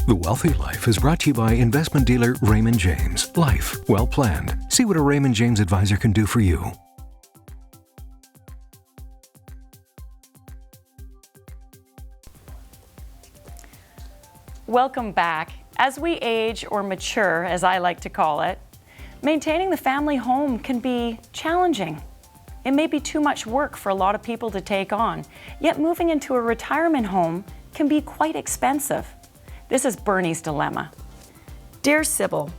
The Wealthy Life is brought to you by investment dealer Raymond James. Life well planned. See what a Raymond James advisor can do for you. Welcome back. As we age or mature, as I like to call it, maintaining the family home can be challenging. It may be too much work for a lot of people to take on, yet moving into a retirement home can be quite expensive. This is Bernie's dilemma. Dear Sybil,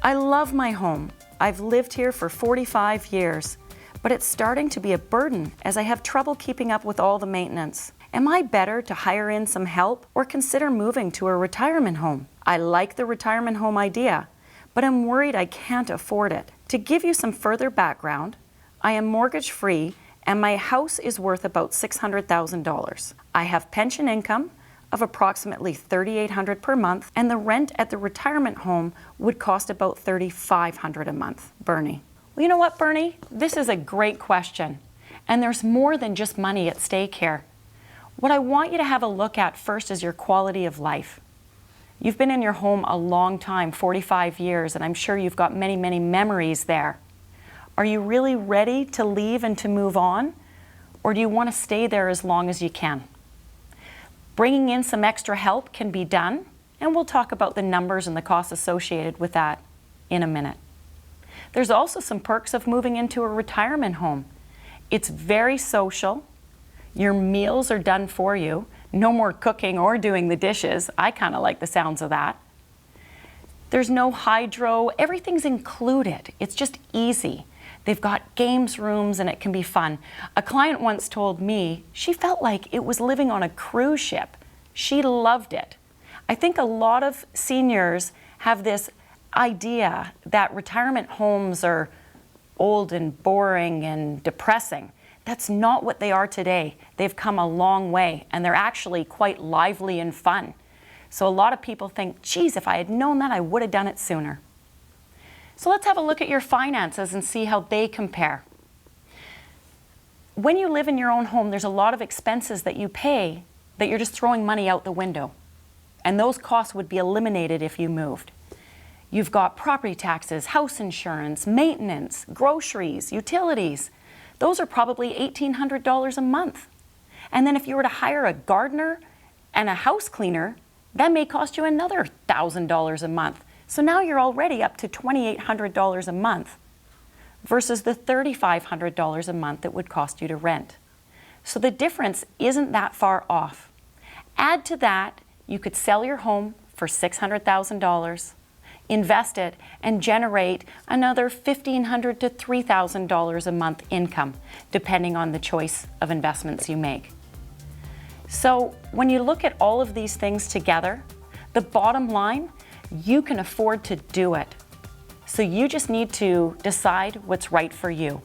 I love my home. I've lived here for 45 years, but it's starting to be a burden as I have trouble keeping up with all the maintenance. Am I better to hire in some help or consider moving to a retirement home? I like the retirement home idea, but I'm worried I can't afford it. To give you some further background, I am mortgage-free and my house is worth about $600,000. I have pension income of approximately $3,800 per month, and the rent at the retirement home would cost about $3,500 a month. Bernie. Well, you know what, Bernie? This is a great question, and there's more than just money at stake here. What I want you to have a look at first is your quality of life. You've been in your home a long time, 45 years, and I'm sure you've got many, many memories there. Are you really ready to leave and to move on? Or do you want to stay there as long as you can? Bringing in some extra help can be done, and we'll talk about the numbers and the costs associated with that in a minute. There's also some perks of moving into a retirement home. It's very social. Your meals are done for you. No more cooking or doing the dishes. I kind of like the sounds of that. There's no hydro. Everything's included. It's just easy. They've got games rooms and it can be fun. A client once told me she felt like it was living on a cruise ship. She loved it. I think a lot of seniors have this idea that retirement homes are old and boring and depressing. That's not what they are today. They've come a long way and they're actually quite lively and fun. So a lot of people think, geez, if I had known that, I would have done it sooner. So let's have a look at your finances and see how they compare. When you live in your own home, there's a lot of expenses that you pay that you're just throwing money out the window. And those costs would be eliminated if you moved. You've got property taxes, house insurance, maintenance, groceries, utilities. Those are probably $1,800 a month. And then if you were to hire a gardener and a house cleaner, that may cost you another $1,000 a month. So now you're already up to $2,800 a month versus the $3,500 a month it would cost you to rent. So the difference isn't that far off. Add to that, you could sell your home for $600,000, invest it, and generate another $1,500 to $3,000 a month income, depending on the choice of investments you make. So when you look at all of these things together, the bottom line, you can afford to do it. So you just need to decide what's right for you.